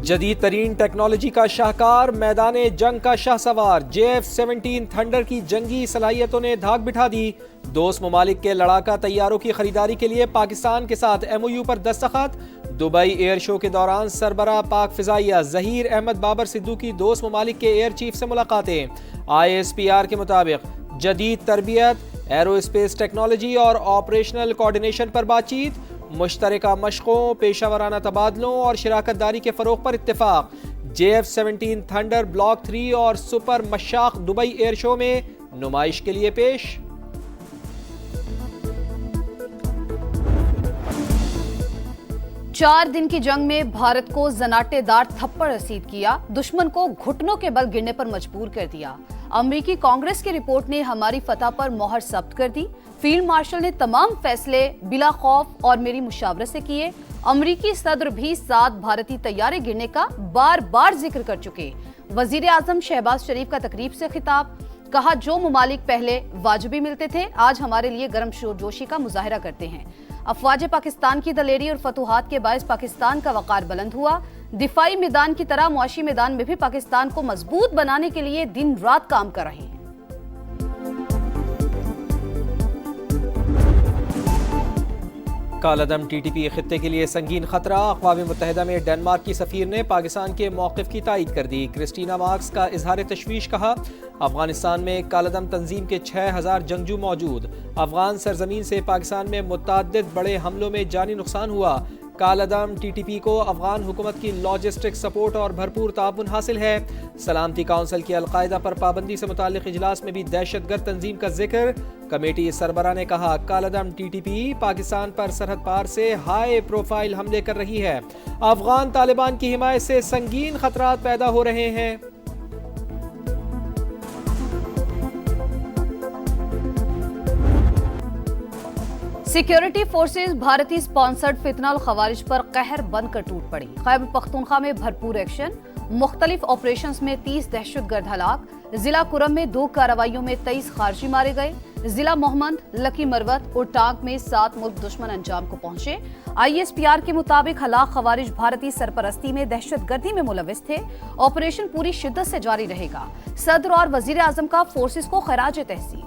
جدید ترین ٹیکنالوجی کا شاہکار، میدان جنگ کا شاہ سوار، JF-17 تھنڈر کی جنگی صلاحیتوں نے دھاک بٹھا دی۔ دوست ممالک کے لڑاکا طیاروں کی خریداری کے لیے پاکستان کے ساتھ MOU پر دستخط۔ دبئی ایئر شو کے دوران سربراہ پاک فضائیہ ظہیر احمد بابر سدھو کی دوست ممالک کے ایئر چیف سے ملاقاتیں۔ ISPR کے مطابق جدید تربیت، ایرو اسپیس ٹیکنالوجی اور آپریشنل کوارڈینیشن پر بات چیت، مشترکہ مشقوں، پیشہ ورانہ تبادلوں اور شراکت داری کے فروغ پر اتفاق۔ JF-17 تھنڈر بلاک 3 اور سپر مشاق دبئی ایئر شو میں نمائش کے لیے پیش۔ 4 دن کی جنگ میں بھارت کو زناٹے دار تھپڑ رسید کیا، دشمن کو گھٹنوں کے بل گرنے پر مجبور کر دیا۔ امریکی کانگریس کی رپورٹ نے ہماری فتح پر مہر ثبت کر دی۔ فیلڈ مارشل نے تمام فیصلے بلا خوف اور میری مشاورت سے کیے۔ امریکی صدر بھی 7 بھارتی طیارے گرنے کا بار بار ذکر کر چکے۔ وزیر اعظم شہباز شریف کا تقریب سے خطاب، کہا جو ممالک پہلے واجبی ملتے تھے آج ہمارے لیے گرم جوشی کا مظاہرہ کرتے ہیں۔ افواج پاکستان کی دلیری اور فتوحات کے باعث پاکستان کا وقار بلند ہوا۔ دفاعی میدان کی طرح معاشی میدان میں بھی پاکستان کو مضبوط بنانے کے لیے دن رات کام کر رہے ہیں۔ کالعدم TTP خطے کے لیے سنگین خطرہ، اقوام متحدہ میں ڈنمارک کی سفیر نے پاکستان کے موقف کی تائید کر دی۔ کرسٹینا مارکس کا اظہار تشویش، کہا افغانستان میں کالعدم تنظیم کے 6000 جنگجو موجود، افغان سرزمین سے پاکستان میں متعدد بڑے حملوں میں جانی نقصان ہوا۔ کالعدم TTP کو افغان حکومت کی لاجسٹک سپورٹ اور بھرپور تعاون حاصل ہے۔ سلامتی کونسل کی القاعدہ پر پابندی سے متعلق اجلاس میں بھی دہشت گرد تنظیم کا ذکر۔ کمیٹی سربراہ نے کہا کالعدم TTP پاکستان پر سرحد پار سے ہائی پروفائل حملے کر رہی ہے، افغان طالبان کی حمایت سے سنگین خطرات پیدا ہو رہے ہیں۔ سیکیورٹی فورسز بھارتی سپانسرڈ فتنہ الخوارج پر قہر بن کر ٹوٹ پڑی۔ خیبر پختونخوا میں بھرپور ایکشن، مختلف آپریشنز میں 30 دہشت گرد ہلاک۔ ضلع کرم میں 2 کارروائیوں میں 23 خارجی مارے گئے۔ ضلع محمد، لکی مروت اور ٹانک میں 7 ملک دشمن انجام کو پہنچے۔ ISPR کے مطابق ہلاک خوارج بھارتی سرپرستی میں دہشت گردی میں ملوث تھے۔ آپریشن پوری شدت سے جاری رہے گا۔ صدر اور وزیر اعظم کا فورسز کو خراج تحسین۔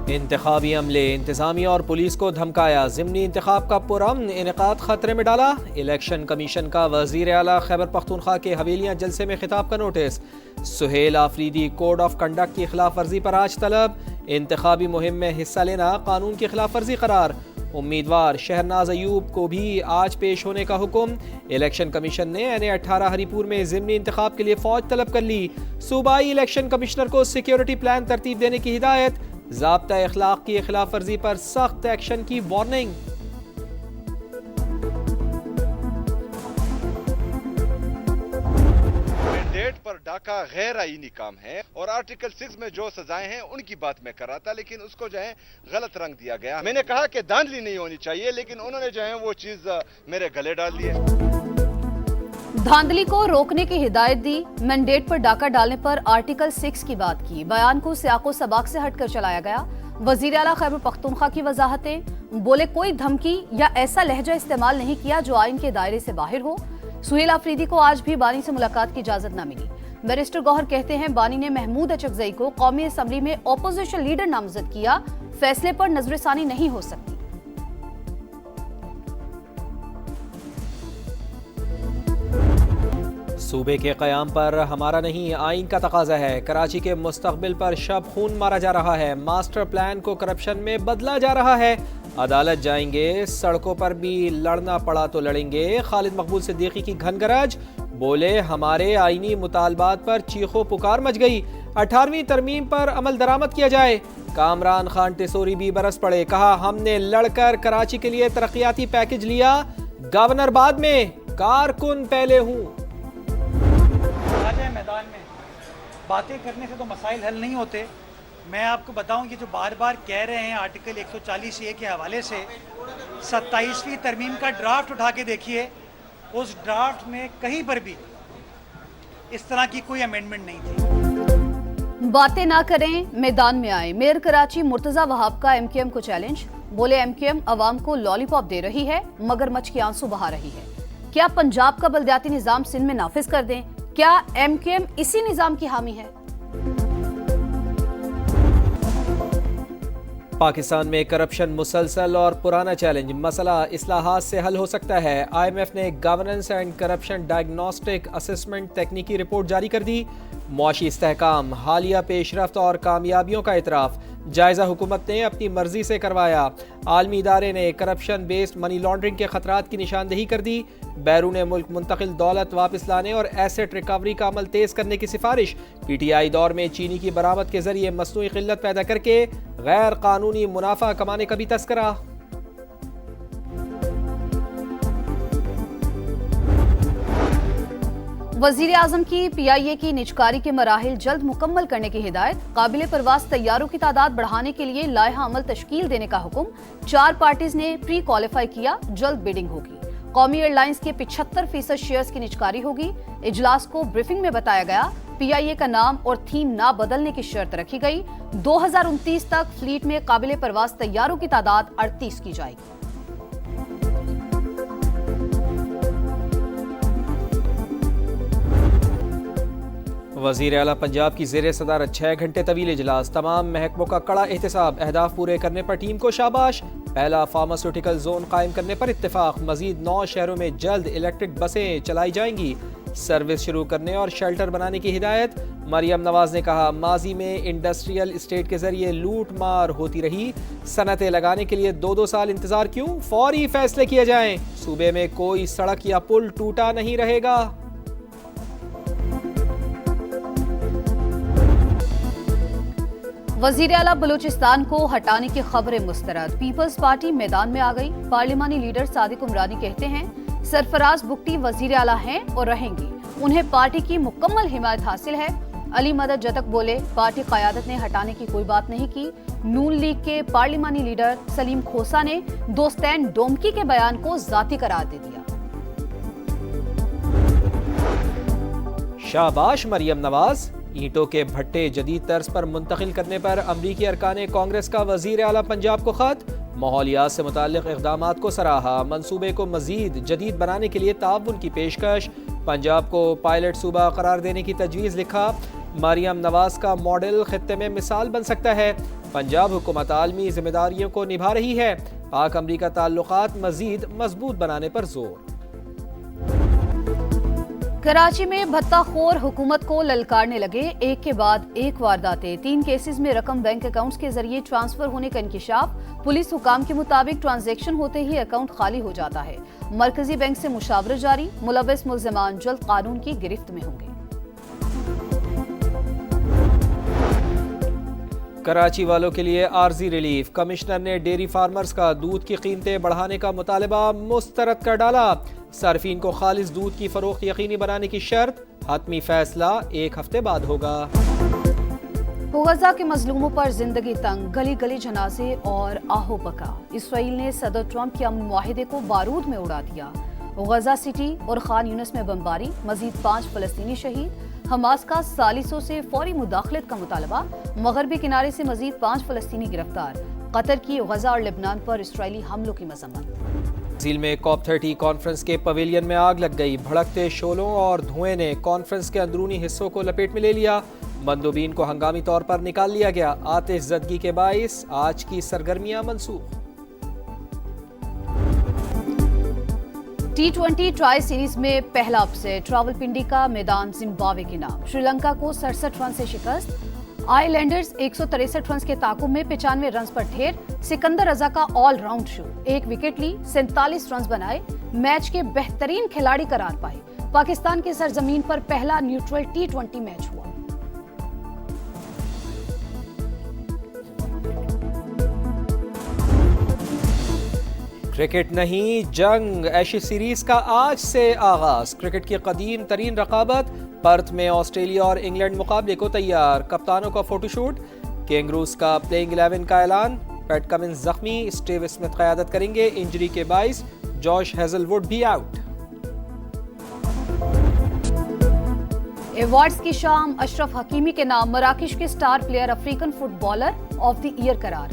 انتخابی عملے، انتظامیہ اور پولیس کو دھمکایا، ضمنی انتخاب کا پرامن انعقاد خطرے میں ڈالا۔ الیکشن کمیشن کا وزیر اعلیٰ خیبر پختونخوا کے حویلیاں جلسے میں خطاب کا notice. Sohail Afridi code of conduct کی خلاف ورزی پر آج طلب، انتخابی مہم میں حصہ لینا قانون کی خلاف ورزی قرار۔ امیدوار شہرناز ایوب کو بھی آج پیش ہونے کا حکم۔ الیکشن کمیشن نے NA-18 ہری پور میں ضمنی انتخاب کے لیے فوج طلب کر لی۔ صوبائی الیکشن کمشنر کو سیکیورٹی پلان ترتیب دینے کی ہدایت، ضابطہ اخلاق کی خلاف ورزی پر سخت ایکشن کی وارننگ۔ مینڈیٹ پر ڈاکہ غیر آئینی کام ہے اور آرٹیکل 6 میں جو سزائیں ہیں ان کی بات میں کر رہا تھا، لیکن اس کو جو ہے غلط رنگ دیا گیا۔ میں نے کہا کہ دھاندلی نہیں ہونی چاہیے، لیکن انہوں نے جو ہے وہ چیز میرے گلے ڈال لی ہے۔ دھاندلی کو روکنے کی ہدایت دی، مینڈیٹ پر ڈاکہ ڈالنے پر آرٹیکل 6 کی بات کی، بیان کو سیاق و سباق سے ہٹ کر چلایا گیا۔ وزیر اعلیٰ خیبر پختونخوا کی وضاحتیں، بولے کوئی دھمکی یا ایسا لہجہ استعمال نہیں کیا جو آئین کے دائرے سے باہر ہو۔ سہیل آفریدی کو آج بھی بانی سے ملاقات کی اجازت نہ ملی۔ بیرسٹر گوہر کہتے ہیں بانی نے محمود اچکزئی کو قومی اسمبلی میں اپوزیشن لیڈر نامزد کیا، فیصلے پر نظر ثانی نہیں ہو سکتی۔ صوبے کے قیام پر ہمارا نہیں آئین کا تقاضا ہے، کراچی کے مستقبل پر شب خون مارا جا رہا ہے، ماسٹر پلان کو کرپشن میں بدلا جا رہا ہے، عدالت جائیں گے، سڑکوں پر بھی لڑنا پڑا تو لڑیں گے۔ خالد مقبول صدیقی کی گھن گرج، بولے ہمارے آئینی مطالبات پر چیخو پکار مچ گئی، 18ویں ترمیم پر عمل درآمد کیا جائے۔ کامران خان ٹیسوری بھی برس پڑے، کہا ہم نے لڑ کر کراچی کے لیے ترقیاتی پیکج لیا، گورنر بعد میں کارکن پہلے ہوں۔ میدان میں باتیں کرنے سے تو مسائل حل نہیں ہوتے۔ میں آپ کو بتاؤں کہ جو بار بار کہہ رہے ہیں آرٹیکل 140A کے حوالے سے 27ویں ترمیم کا ڈرافٹ اٹھا کے دیکھیے، اس ڈرافٹ میں کہیں پر بھی اس طرح کی کوئی امینڈمنٹ نہیں تھی۔ باتیں نہ کریں، میدان میں آئیں، میئر کراچی مرتضی وہاب کا MQM کو چیلنج۔ بولے ایم کیو ایم عوام کو لالی پاپ دے رہی ہے مگر مچھ کے آنسو بہا رہی ہے. کیا پنجاب کا بلدیاتی نظام سندھ میں نافذ کر دیں؟ کیا ایم کیو ایم اسی نظام کی حامی ہے؟ پاکستان میں کرپشن مسلسل اور پرانا چیلنج، مسئلہ اصلاحات سے حل ہو سکتا ہے. آئی ایم ایف نے governance and corruption diagnostic assessment تکنیکی رپورٹ جاری کر دی. معاشی استحکام، حالیہ پیش رفت اور کامیابیوں کا اعتراف، جائزہ حکومت نے اپنی مرضی سے کروایا. عالمی ادارے نے کرپشن بیسڈ منی لانڈرنگ کے خطرات کی نشاندہی کر دی. بیرون ملک منتقل دولت واپس لانے اور ایسٹ ریکوری کا عمل تیز کرنے کی سفارش. پی ٹی آئی دور میں چینی کی برآمد کے ذریعے مصنوعی قلت پیدا کر کے غیر قانونی منافع کمانے کا بھی تذکرہ. وزیر اعظم کی پی آئی اے کی نجکاری کے مراحل جلد مکمل کرنے کی ہدایت. قابل پرواز طیاروں کی تعداد بڑھانے کے لیے لائحہ عمل تشکیل دینے کا حکم. 4 پارٹیز نے پری کوالیفائی کیا، جلد بیڈنگ ہوگی. قومی ایئر لائنز کے 75% شیئرز کی نجکاری ہوگی. اجلاس کو بریفنگ میں بتایا گیا پی آئی اے کا نام اور تھیم نہ بدلنے کی شرط رکھی گئی. 2029 تک فلیٹ میں قابل پرواز طیاروں کی تعداد 38 کی جائے گی. وزیر اعلیٰ پنجاب کی زیر صدارت 6 گھنٹے طویل اجلاس. تمام محکموں کا کڑا احتساب، اہداف پورے کرنے پر ٹیم کو شاباش. پہلا فارماسیوٹیکل زون قائم کرنے پر اتفاق. مزید 9 شہروں میں جلد الیکٹرک بسیں چلائی جائیں گی. سروس شروع کرنے اور شیلٹر بنانے کی ہدایت. مریم نواز نے کہا ماضی میں انڈسٹریل اسٹیٹ کے ذریعے لوٹ مار ہوتی رہی، صنعتیں لگانے کے لیے 2 سال انتظار کیوں؟ فوری فیصلے کیے جائیں. صوبے میں کوئی سڑک یا پل ٹوٹا نہیں رہے گا. وزیر اعلیٰ بلوچستان کو ہٹانے کی خبریں مسترد. پیپلز پارٹی میدان میں آ گئی. پارلیمانی لیڈر صادق عمرانی کہتے ہیں سرفراز بگٹی وزیر اعلیٰ ہیں اور رہیں گی، انہیں پارٹی کی مکمل حمایت حاصل ہے. علی مدد جتک بولے پارٹی قیادت نے ہٹانے کی کوئی بات نہیں کی. نون لیگ کے پارلیمانی لیڈر سلیم کھوسا نے دوستین ڈومکی کے بیان کو ذاتی قرار دے دیا. شاباش مریم نواز. اینٹوں کے بھٹے جدید طرز پر منتقل کرنے پر امریکی ارکان کانگریس کا وزیر اعلیٰ پنجاب کو خط. ماحولیات سے متعلق اقدامات کو سراہا. منصوبے کو مزید جدید بنانے کے لیے تعاون کی پیشکش. پنجاب کو پائلٹ صوبہ قرار دینے کی تجویز لکھا. مریم نواز کا ماڈل خطے میں مثال بن سکتا ہے. پنجاب حکومت عالمی ذمہ داریوں کو نبھا رہی ہے. پاک امریکہ تعلقات مزید مضبوط بنانے پر زور. کراچی میں بھتہ خور حکومت کو للکارنے لگے. ایک کے بعد ایک وارداتیں. 3 کیسز میں رقم بینک اکاؤنٹس کے ذریعے ٹرانسفر ہونے کا انکشاف. پولیس حکام کے مطابق ٹرانزیکشن ہوتے ہی اکاؤنٹ خالی ہو جاتا ہے. مرکزی بینک سے مشاورت جاری. ملوث ملزمان جلد قانون کی گرفت میں ہوں گے. کراچی والوں کے لیے عارضی ریلیف. کمشنر نے ڈیری فارمرز کا دودھ کی قیمتیں بڑھانے کا مطالبہ مسترد کر ڈالا. صارفین کو خالص دودھ کی فروخت یقینی بنانے کی شرط. حتمی فیصلہ 1 ہفتے بعد ہوگا. غزہ کے مظلوموں پر زندگی تنگ، گلی گلی جنازے اور آہو بکا. اسرائیل نے صدر ٹرمپ کے امن معاہدے کو بارود میں اڑا دیا. غزہ سٹی اور خان یونس میں بمباری. مزید 5 فلسطینی شہید. حماس کا ثالثوں سے فوری مداخلت کا مطالبہ. مغربی کنارے سے مزید 5 فلسطینی گرفتار. قطر کی غزہ اور لبنان پر اسرائیلی حملوں کی مذمت. برازیل میں COP 30 کانفرنس کے پویلین میں آگ لگ گئی. بھڑکتے شعلوں اور دھوئیں نے کانفرنس کے اندرونی حصوں کو لپیٹ میں لے لیا. مندوبین کو ہنگامی طور پر نکال لیا گیا. آتش زدگی کے باعث آج کی سرگرمیاں منسوخ. T20 ٹرائی سیریز میں پہلا اپسیٹ. راولپنڈی کا میدان زمبابوے کے نام. سری لنکا کو 67 رن سے شکست. آئی لینڈرز 163 رنز کے تعاقب میں 95 رنز پر ڈھیر. سکندر رضا کا آل راؤنڈ شو. 1 وکٹ لی، 47 رنز بنائے. میچ کے بہترین کھلاڑی قرار پائے. پاکستان کی سرزمین پر پہلا نیوٹرل T20 میچ ہوا. کرکٹ نہیں جنگ. ایشز سیریز کا آج سے آغاز. کرکٹ کی قدیم ترین رقابت. پرتھ میں آسٹریلیا اور انگلینڈ مقابلے کو تیار. کپتانوں کا فوٹو شوٹ. کینگروز کا پلینگ 11 کا اعلان. پیٹ کمنز زخمی، اسٹیو اسمتھ قیادت کریں گے. انجری کے باعث جوش ہیزل وڈ بھی آؤٹ. ایوارڈز کی شام. اشرف حکیمی کے نام مراکش کے star player African footballer of the year قرار.